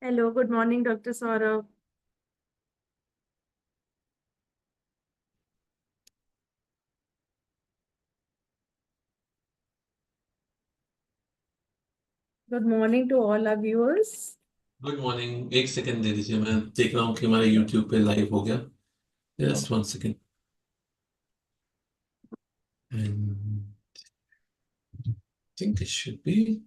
Hello, good morning, Dr. Saurabh. Good morning to all our viewers. Good morning. एक second दे दीजिए, मैं देख रहा हूँ कि हमारे यूट्यूब पे लाइव हो गया। Just one second. And think it should be.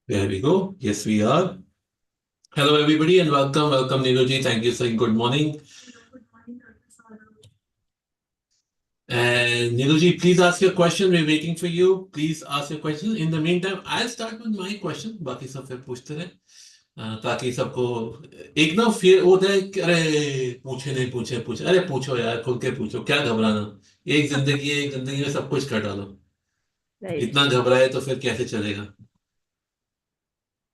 There we go. Yes, we are. Hello, everybody, and welcome. Welcome, Neeruji. Thank you for saying good morning. Hello, good morning, Dr. Saurabh. And Neeruji, please ask your question. We're waiting for you. Please ask your question. In the meantime, I'll start with my question. बाकी सब फिर पूछते रहे, ताकि सबको एक ना फिर होता है कि अरे पूछे नहीं पूछे पूछे, अरे पूछो यार, खुल के पूछो, क्या घबराना। एक जिंदगी है, एक जिंदगी में सब कुछ कर डालो। Right. इतना घबराए तो फिर कैसे चलेगा।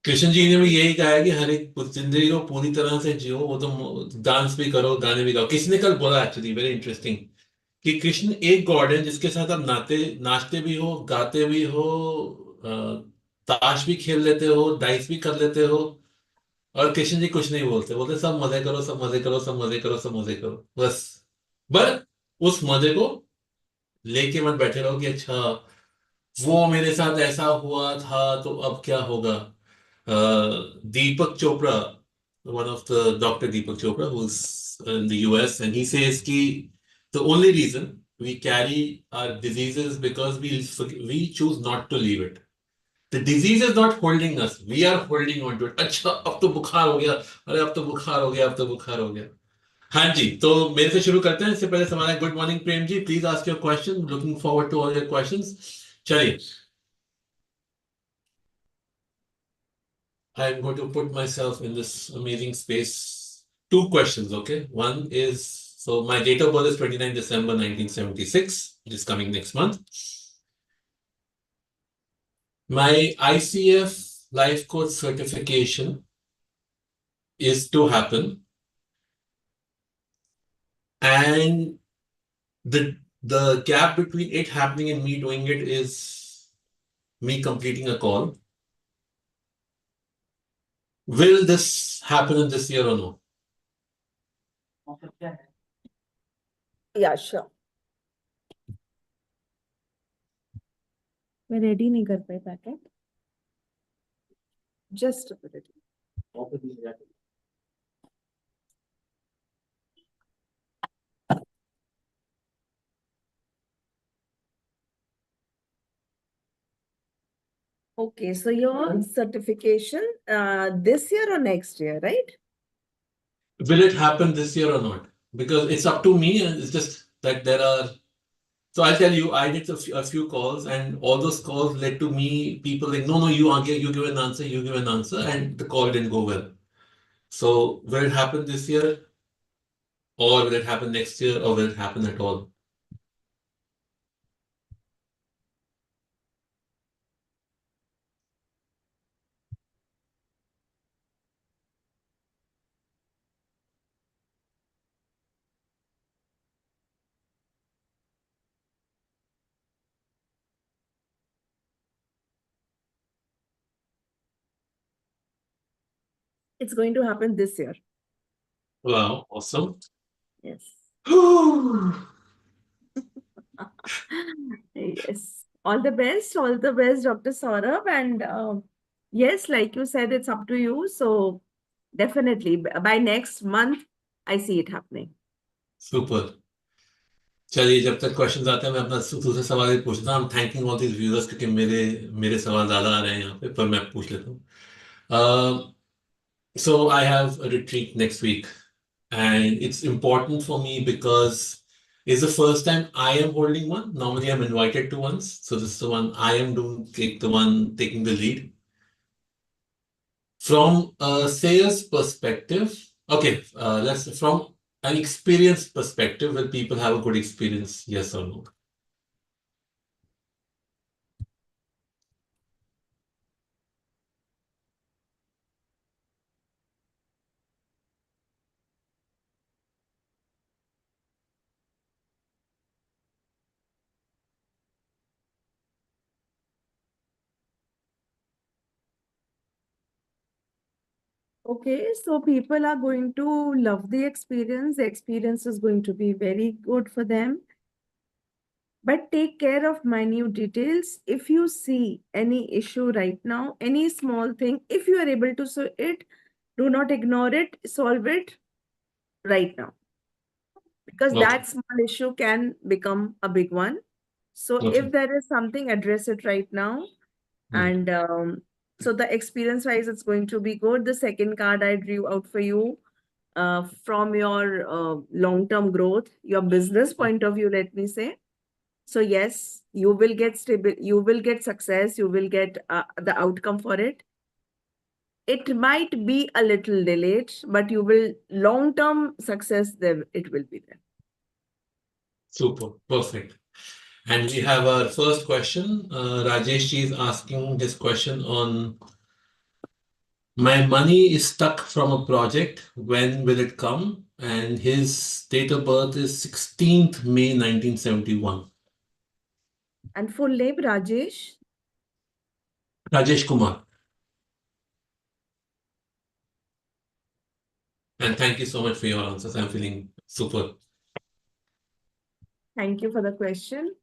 कृष्ण जी ने भी यही कहा है कि हर एक जिंदगी को पूरी तरह से जियो। वो तो डांस भी करो, गाने भी गाओ। किसी ने कल बोला, एक्चुअली वेरी इंटरेस्टिंग, कि कृष्ण एक गॉड है जिसके साथ आप नाचते भी हो, गाते भी हो, ताश भी खेल लेते हो, डाइस भी कर लेते हो, और कृष्ण जी कुछ नहीं बोलते। बोलते सब मजे करो, सब मजे करो, सब मजे करो, सब मजे करो, बस। बट उस मजे को लेके मत बैठे रहो कि अच्छा वो मेरे साथ ऐसा हुआ था तो अब क्या होगा। Deepak Chopra, one of the Dr. Deepak Chopra, who's in the US, and he says कि the only reason we carry our diseases because we choose not to leave it. The disease is not holding us. We are holding on to it. अच्छा अब तो बुखार हो गया, अरे अब तो बुखार हो गया, अब तो बुखार हो गया। हाँ जी, तो मेरे से शुरू करते हैं। इससे पहले सवाल है, good morning Prem ji, please ask your question. Looking forward to all your questions. चलिए, I'm going to put myself in this amazing space. Two questions, okay? One is, so my date of birth is 29 December 1976, which is coming next month. My ICF life coach certification is to happen, and the gap between it happening and me doing it is me completing a call. Will this happen in this year or no? Yeah, sure. मैं ready नहीं कर पाई packet just Okay, so your certification this year or next year, right? Will it happen this year or not? Because it's up to me, and it's just that there are. So I'll tell you, I did a few calls, and all those calls led to me people like, no, no, you give an answer, you give an answer, and the call didn't go well. So will it happen this year, or will it happen next year, or will it happen at all? It's going to happen this year. Wow, awesome. Yes. Well, Yes. All the best, Dr. Saurabh. And yes, like you said, it's up to you. So definitely by next month, I see it happening. super. चलिए, जब तक questions आते हैं मैं अपना दूसरा सवाल ही पूछता हूँ। थैंकिंग ऑल दीज व्यूअर्स, क्योंकि मेरे मेरे सवाल ज्यादा आ रहे हैं यहाँ पे, पर मैं पूछ लेता हूँ। So I have a retreat next week, and it's important for me because it's the first time I am holding one. Normally, I'm invited to ones, so this is the one I am doing, the one taking the lead. From a sales perspective, okay, let's from an experience perspective, will people have a good experience? Yes or no? Okay, so people are going to love the experience. The experience is going to be very good for them. But take care of minute details. If you see any issue right now, any small thing, if you are able to solve it, do not ignore it, solve it right now. Because Okay. that small issue can become a big one. So if Okay. there is something, address it right now. Hmm. And so the experience wise, it's going to be good. The second card I drew out for you from your long-term growth, your business point of view, let me say. So yes, you will get stable, you will get success, you will get the outcome for it. It might be a little delayed, but you will long-term success there, it will be there. Super. Perfect. And we have our first question. Rajesh ji is asking this question on my money is stuck from a project. When will it come? And his date of birth is 16th May 1971. And full name, Rajesh. Rajesh Kumar. And thank you so much for your answers. I'm feeling super. Thank you for the question.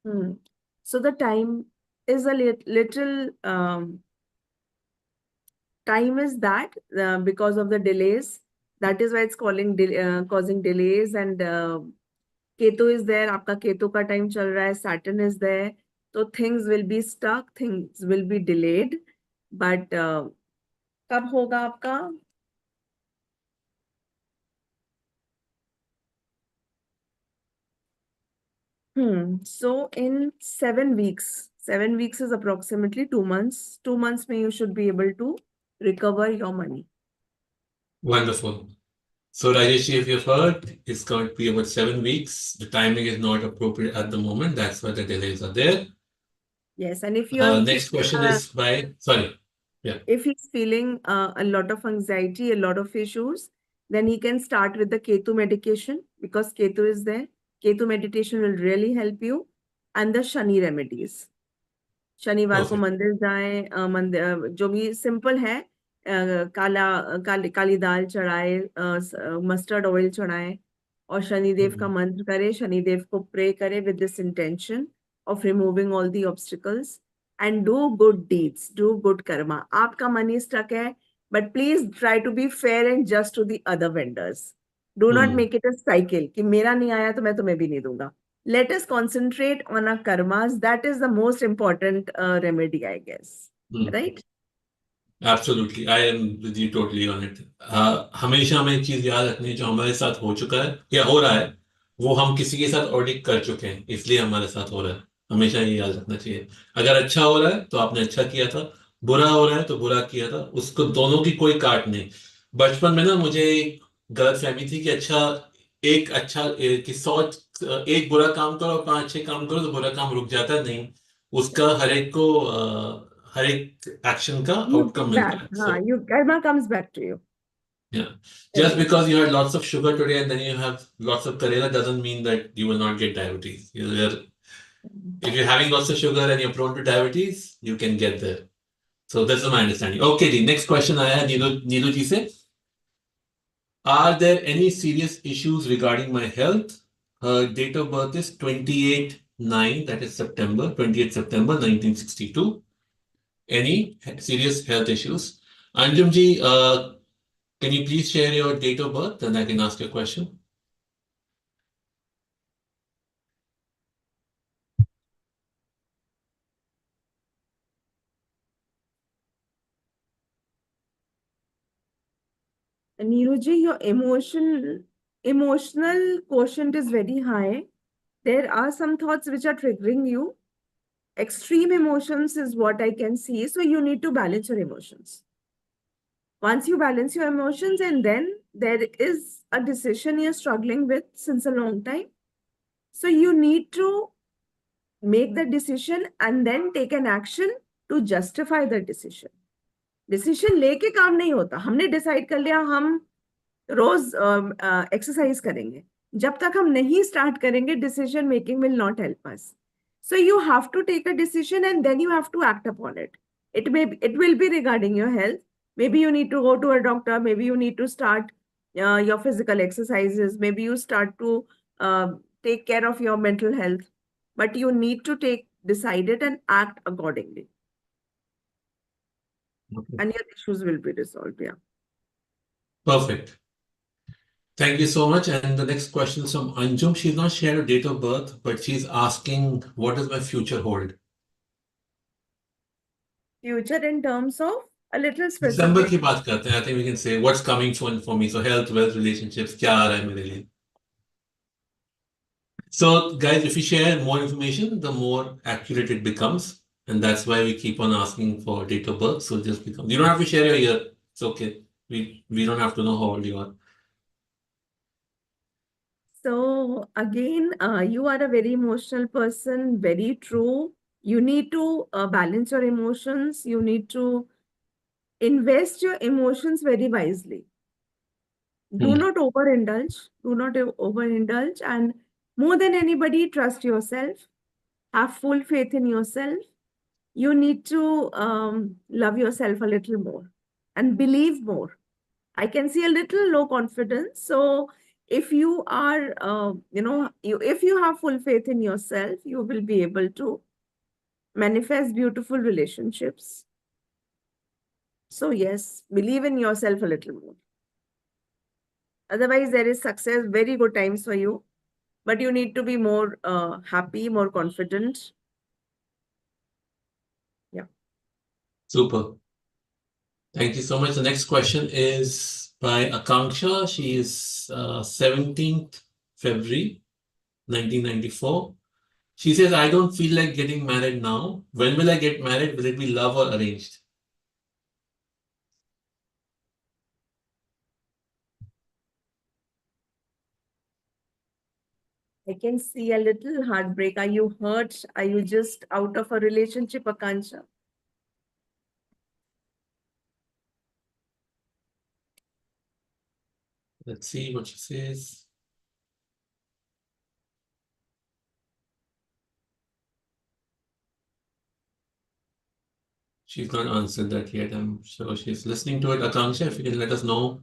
Hmm. So the time is a little time is that because of the delays. That is why it's causing delays. And Ketu is there. आपका केतु का time चल रहा है. Saturn is there. So things will be stuck. Things will be delayed. But कब होगा आपका? So in 7 weeks, 7 weeks is approximately 2 months. 2 months may you should be able to recover your money. Wonderful. So, Rajesh, if you've heard, it's going to be about 7 weeks. The timing is not appropriate at the moment. That's why the delays are there. Yes, and if you are Next question is by, sorry. Yeah. if he's feeling a lot of anxiety, a lot of issues, then he can start with the Ketu medication because Ketu is there. Ketu meditation will really help you, and the Shani remedies. शनिवार को Perfect. मंदिर जाएं जो भी simple है काली दाल चढ़ाए mustard oil चढ़ाएं और शनिदेव का Mhm. मंत्र करें शनिदेव को प्रे करें with this intention of removing all the obstacles and do good deeds do good karma आपका मनी स्टक है but please try to be fair and just to the other vendors do not Mhm. Make it a cycle कि मेरा नहीं आया तो मैं तुम्हें भी नहीं दूंगा let us concentrate on our karmas. That is the most important remedy, I guess. Mhm. Right? Absolutely. I am with you totally on it. हमेशा हमें एक चीज याद रखनी है जो हमारे साथ हो चुका है या हो रहा है वो हम किसी के साथ ऑडिट कर चुके हैं इसलिए हमारे साथ हो रहा है हमेशा ये याद रखना चाहिए अगर अच्छा हो रहा है तो आपने अच्छा किया था बुरा हो रहा है तो बुरा किया था उसको दोनों की कोई काट नहीं बचपन में ना मुझे एक गलत फहमी थी कि कि एक बुरा काम करो और 5 6 काम करो तो बुरा काम रुक जाता है नहीं उसका हर एक एक्शन का You आउटकम get मिलता back. है सो Karma comes back to you. yeah just Definitely. because you had lots of sugar today and then you have lots of karela doesn't mean that you will not get diabetes if you're having lots of sugar and you're prone to diabetes you can get there so that's my understanding okay the next question I had Needu ji se are there any serious issues regarding my health her date of birth is 28 9 that is September 28th September 1962 any serious health issues Anjum ji can you please share your date of birth and I can ask you a question? Neeruji, your emotional quotient is very high. There are some thoughts which are triggering you. Extreme emotions is what I can see. So you need to balance your emotions. Once you balance your emotions, and then there is a decision you're struggling with since a long time. So you need to make the decision and then take an action to justify the decision. Decision लेके काम नहीं होता. हमने decide कर लिया हम रोज exercise करेंगे. जब तक हम नहीं स्टार्ट करेंगे, decision making will not help us. So you have to take a decision and then you have to act upon it. It will be regarding your health. Maybe you need to go to a doctor. Maybe you need to start your physical exercises. Maybe you start to uh, take care of your mental health. But you need to decide it and act accordingly, Okay. and your issues will be resolved. Yeah. Perfect. Thank you so much. And the next question is from Anjum. She's not shared a date of birth, but she's asking, what does my future hold? Future in terms of a little December specific. की बात करते हैं. I think we can say what's coming for me. So health, wealth, relationships, क्या आ रहा है मेरे लिए? So guys, if you share more information, the more accurate it becomes. And that's why we keep on asking for date of birth. So just become, you don't have to share your year. It's okay. We don't have to know how old you are. So again, you are a very emotional person, very true. You need to balance your emotions. You need to invest your emotions very wisely. Do Hmm. not overindulge. Do not overindulge. And more than anybody, trust yourself. Have full faith in yourself. You need to love yourself a little more and believe more. I can see a little low confidence. So if you are, if you have full faith in yourself, you will be able to manifest beautiful relationships. So yes, believe in yourself a little more. Otherwise, there is success, very good times for you, but you need to be more happy, more confident. Yeah. Super. Thank you so much. The next question is by Akanksha. She is 17th February 1994. She says, I don't feel like getting married now. When will I get married? Will it be love or arranged? I can see a little heartbreak. Are you hurt? Are you just out of a relationship, Akansha? Let's see what she says. She's not answered that yet. I'm sure she's listening to it. Akanksha, if you can let us know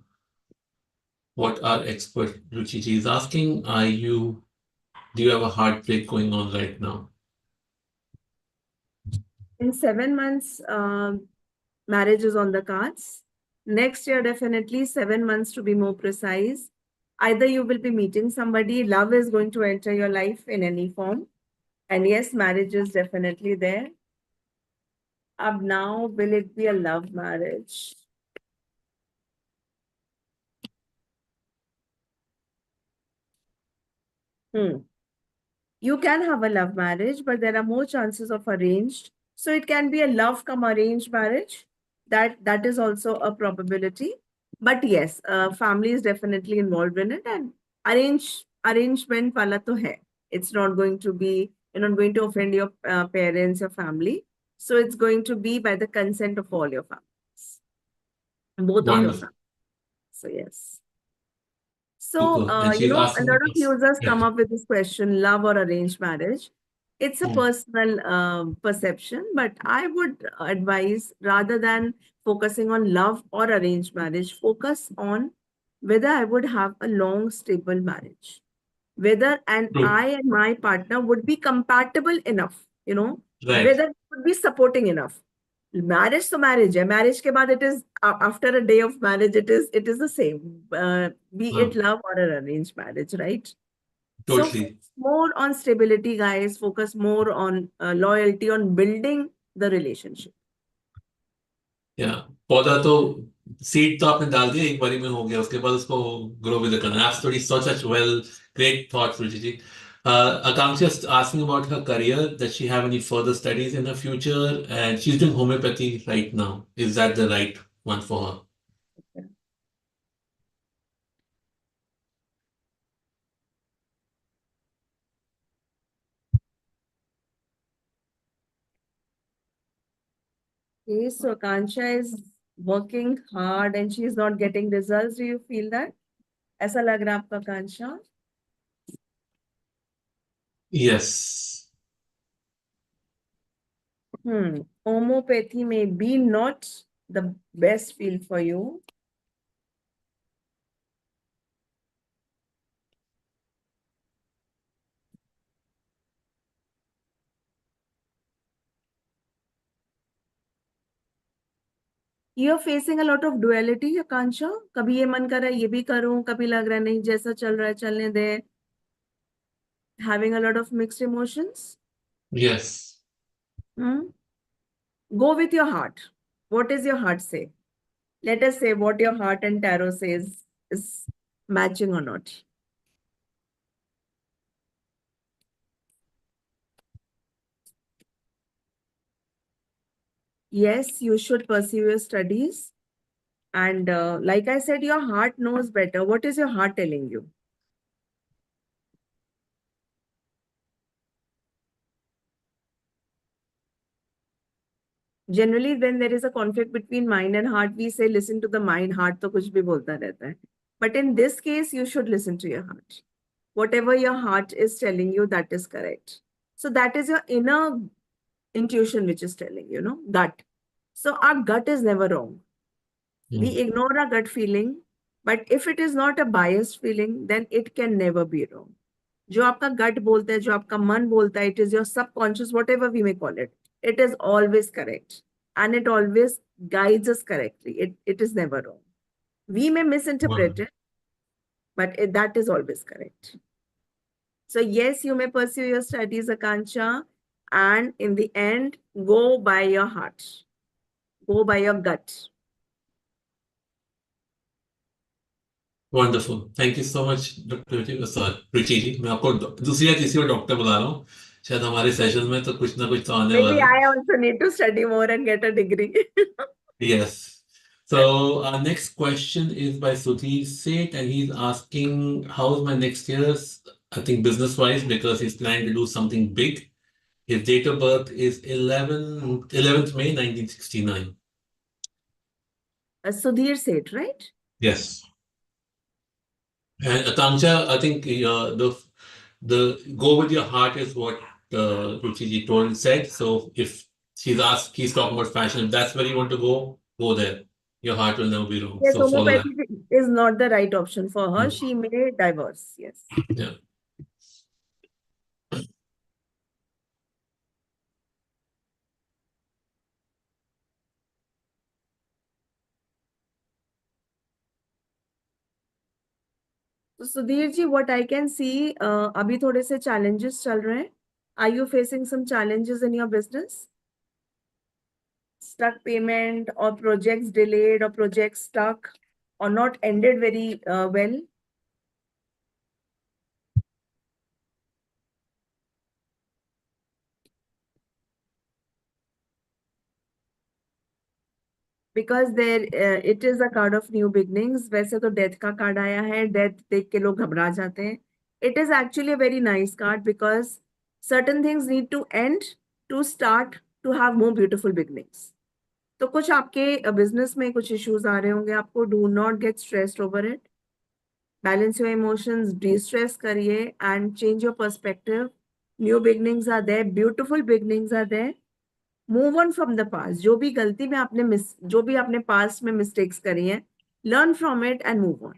what our expert Ruchi ji is asking. Do you have a heartbreak going on right now? In 7 months, marriage is on the cards. Next year, definitely 7 months to be more precise. Either you will be meeting somebody, love is going to enter your life in any form. And yes, marriage is definitely there. Ab now, will it be a love marriage? Hmm. You can have a love marriage, but there are more chances of arranged. So it can be a love come arranged marriage. That is also a probability. But yes, family is definitely involved in it, and arrangement wala to hai. It's not going to be, you're not going to offend your parents or family. So it's going to be by the consent of all your families, both of your Wonderful. families. So yes. So, Super. And she's a asking lot of us. users Yeah. come up with this question, love or arranged marriage. It's a Hmm. personal perception, but I would advise rather than focusing on love or arranged marriage, focus on whether I would have a long, stable marriage, whether and True. I and my partner would be compatible enough, and Right. whether it would be supporting enough. Marriage to marriage है. Marriage के बाद it is after a day of marriage it is the same. Be it Huh. love or an arranged marriage, right? So Totally. focus more on stability, guys. Focus more on loyalty, on building the relationship. या पौधा तो seed तो आपने डाल दिया एक बारी में हो गया उसके बाद उसको ग्रो भी तो करना है एब्सोल्युटली सच well great thoughts Ruchi ji Akanksha is asking about her career. Does she have any further studies in the future? And she's doing homeopathy right now. Is that the right one for her? Okay, so Kansha is working hard and she is not getting results. Do you feel that? ऐसा लग रहा है आपका कांशा? Yes. Homeopathy may be not the best field for you. You're facing a lot of duality, Akansha. कभी ये मन कर रहा है ये भी करूं, कभी लग रहा है नहीं जैसा चल रहा है चलने दे. Having a lot of mixed emotions. Yes. Hmm? Go with your heart. What does your heart say? Let us say what your heart and tarot says is matching or not. Yes, you should pursue your studies. And like I said, your heart knows better. What is your heart telling you? Generally, when there is a conflict between mind and heart, we say listen to the mind. Heart तो कुछ भी बोलता रहता है. But in this case, you should listen to your heart. Whatever your heart is telling you, that is correct. So that is your inner intuition which is telling you, know, gut. So our gut is never wrong. We ignore our gut feeling, but if it is not a biased feeling, then it can never be wrong. जो आपका gut बोलता है, जो आपका मन बोलता है, it is your subconscious, whatever we may call it. It is always correct. And it always guides us correctly. It is never wrong. We may misinterpret Wow. it, but that is always correct. So yes, you may pursue your studies, Akansha, and in the end, go by your heart. Go by your gut. Wonderful thank you so much doctor Ruchi ji मैं आपको दूसरी या तीसरी बार doctor बुला रहा हूँ शायद हमारे सेशन में तो कुछ ना कुछ तो आने Maybe वाला है I also need to study more and get a degree. yes so our next question is by Sudhir Seth and he's asking how's my next year's I think business wise because he's planning to do something big his date of birth is 11th May 1969 Sudhir said, right? yes and Akanksha I think the go with your heart is what Ruchi told said. So if he's talking about fashion. If that's where you want to go, go there. Your heart will never be wrong. Yes, So follow that. homeopathy is not the right option for her. Mm. She may divorce. Yes. Yeah. So Sudhir ji, what I can see, अभी थोड़े से challenges चल रहे हैं. Are you facing some challenges in your business? Stuck payment or projects delayed or projects stuck or not ended very well? Because there it is a card of new beginnings. वैसे तो death का card आया है. Death देख के लोग घबरा जाते हैं. It is actually a very nice card because certain things need to end to start to have more beautiful beginnings. तो कुछ आपके बिजनेस में कुछ इश्यूज आ रहे होंगे आपको. Do not get stressed over it. Balance your emotions, distress करिए and change your perspective. New beginnings are there, beautiful beginnings are there. Move on from the past. जो भी गलती में आपने जो भी आपने पास्ट में मिस्टेक्स करी हैं, learn from it and move on.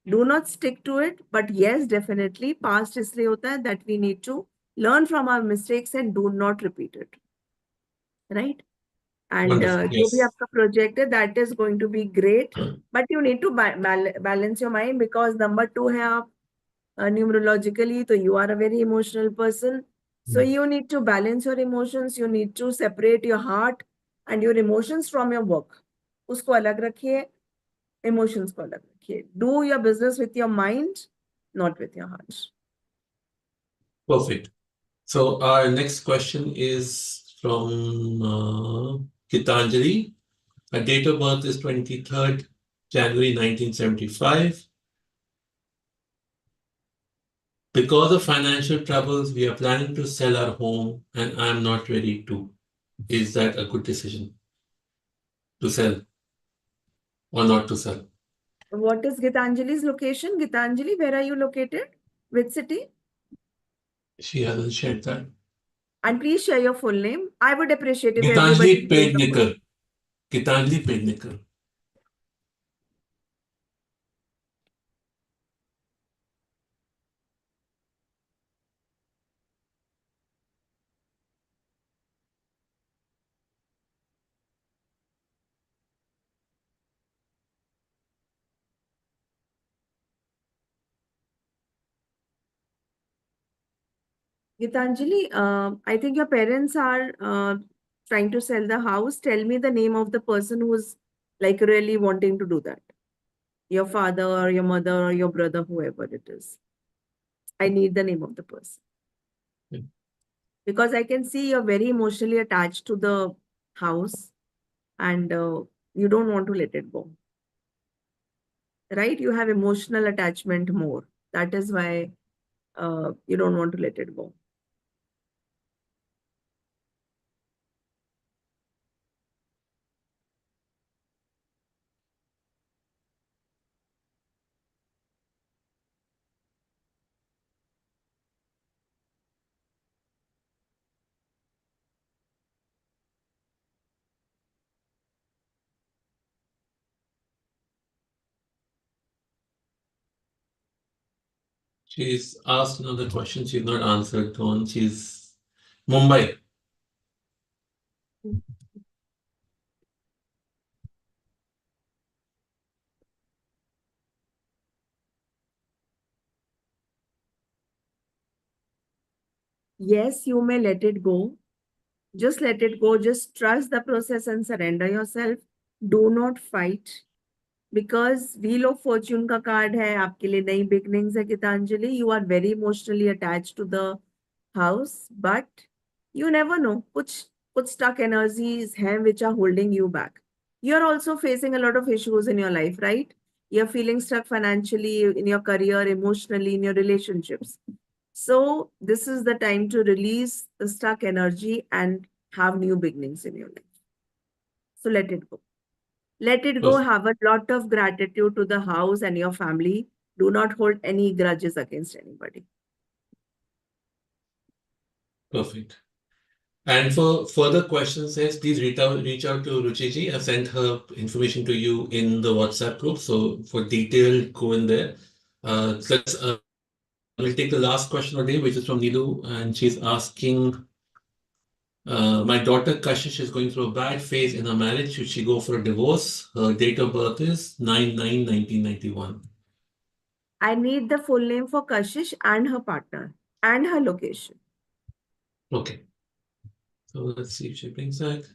Do not stick to it, but yes definitely past इसलिए होता है that we need to learn from our mistakes and do not repeat it, right? And Wonderful. जो भी Yes. आपका project है that is going to be great, but you need to balance your mind because number 2 है आप numerologically, तो you are a very emotional person. So Mm. you need to balance your emotions, you need to separate your heart and your emotions from your work. उसको अलग रखिए, emotions को अलग रखिए. Do your business with your mind, not with your heart. Perfect. So our next question is from Gitanjali. Her date of birth is 23rd January 1975. Because of financial troubles, we are planning to sell our home and I am not ready to. Is that a good decision to sell or not to sell? What is Gitanjali's location? Gitanjali, where are you located? Which city? She hasn't shared that. And please share your full name. I would appreciate if Gitanjali everybody shares the full Pednikar. name. Gitanjali Pednikar. Gitanjali, I think your parents are trying to sell the house. Tell me the name of the person who's like really wanting to do that. Your father or your mother or your brother, whoever it is. I need the name of the person. Yeah. Because I can see you're very emotionally attached to the house and you don't want to let it go. Right? You have emotional attachment more. That is why you don't want to let it go. She's asked another question. She's not answered one. She's Mumbai. Yes, you may let it go. Just let it go. Just trust the process and surrender yourself. Do not fight. Because Wheel of Fortune का card है आपके लिए नई beginnings है Geetanjali. You are very emotionally attached to the house, but you never know. कुछ stuck energies हैं which are holding you back. You're also facing a lot of issues in your life, right? You're feeling stuck financially, in your career, emotionally, in your relationships. So this is the time to release the stuck energy and have new beginnings in your life. So let it go. Let it go. Perf- Have a lot of gratitude to the house and your family. Do not hold any grudges against anybody. Perfect. And for further questions, yes, please reach out to Ruchi ji. I've sent her information to you in the WhatsApp group. So for detailed, go in there. We'll take the last question of the day, which is from Nilu, and she's asking, my daughter Kashish is going through a bad phase in her marriage. Should she go for a divorce? Her date of birth is 9/9/1991. I need the full name for Kashish and her partner and her location. Okay, so let's see if she brings that.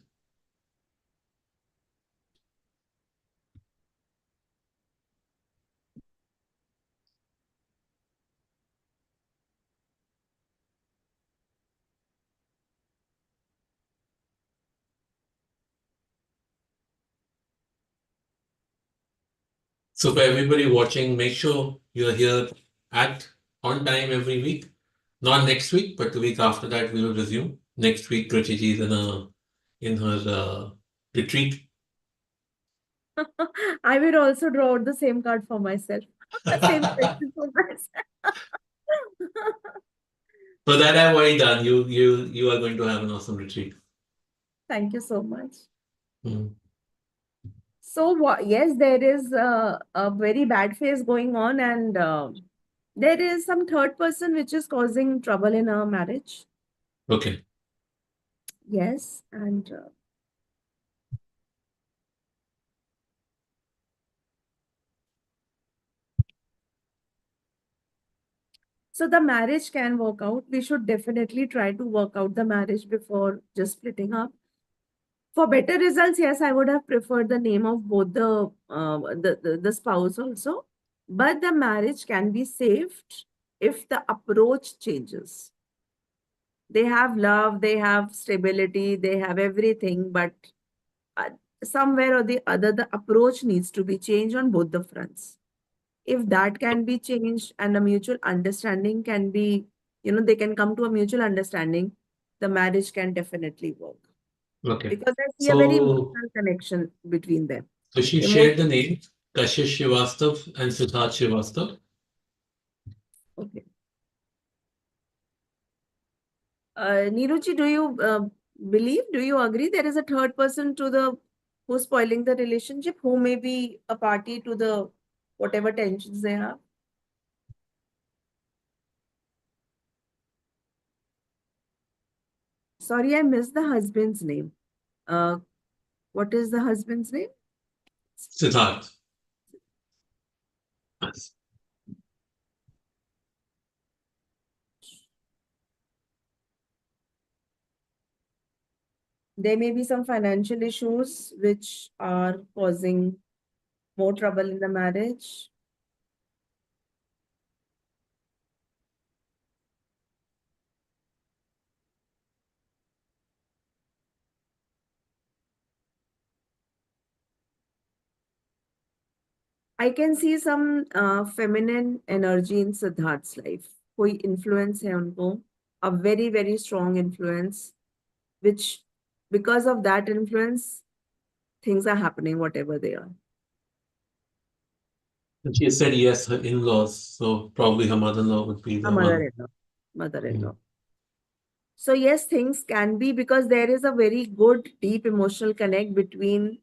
So for everybody watching, make sure you're here at on time every week. Not next week, but the week after that we will resume. Next week, Ruchi ji is in her retreat. I will also draw out the same card for myself. Same question for myself. For that, I've already done. You are going to have an awesome retreat. Thank you so much. Mm. So, yes, there is a very bad phase going on, and there is some third person which is causing trouble in our marriage. Okay. Yes, and so the marriage can work out. We should definitely try to work out the marriage before just splitting up. For better results, yes, I would have preferred the name of both the spouse also. But the marriage can be saved if the approach changes. They have love, they have stability, they have everything, but uh, somewhere or the other, the approach needs to be changed on both the fronts. If that can be changed and a mutual understanding can be, they can come to a mutual understanding, the marriage can definitely work. Okay. because I see a very So, emotional connection between them. so she shared the Emotional. name Kashish Srivastav and Siddharth Srivastav. Okay. Niruchi, do you believe, do you agree there is a third person to the who's spoiling the relationship, who may be a party to the whatever tensions they have? Sorry, I missed the husband's name. Uh, what is the husband's name? Siddharth. Yes. There may be some financial issues which are causing more trouble in the marriage. I can see some feminine energy in Siddharth's life. कोई influence है उनको, a very very strong influence, which because of that influence, things are happening whatever they are. And she said yes, her in-laws. So probably her mother-in-law would be A the one. mother-in-law, Mm. mother-in-law. So yes, things can be because there is a very good deep emotional connect between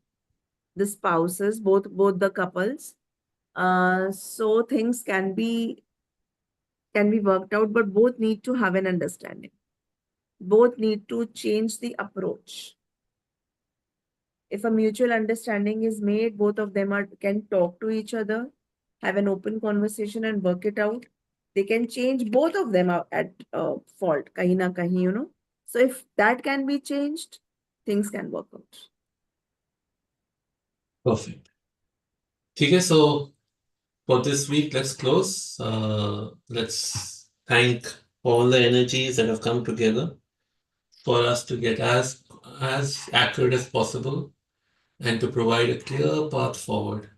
the spouses, both the couples. So things can be worked out, but both need to have an understanding. Both need to change the approach. If a mutual understanding is made, both of them can talk to each other, have an open conversation and work it out. They can change, both of them are at fault, kahin na kahin. So if that can be changed, things can work out. Perfect. Okay, so for this week, let's close. Let's thank all the energies that have come together for us to get as accurate as possible and to provide a clear path forward.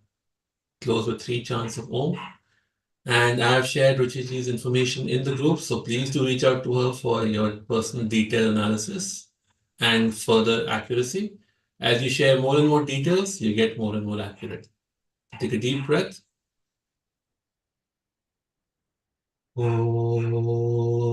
Close with three chants of Om. And I have shared Ruchiji's information in the group, so please do reach out to her for your personal detail analysis and further accuracy. As you share more and more details, you get more and more accurate. Take a deep breath. Om.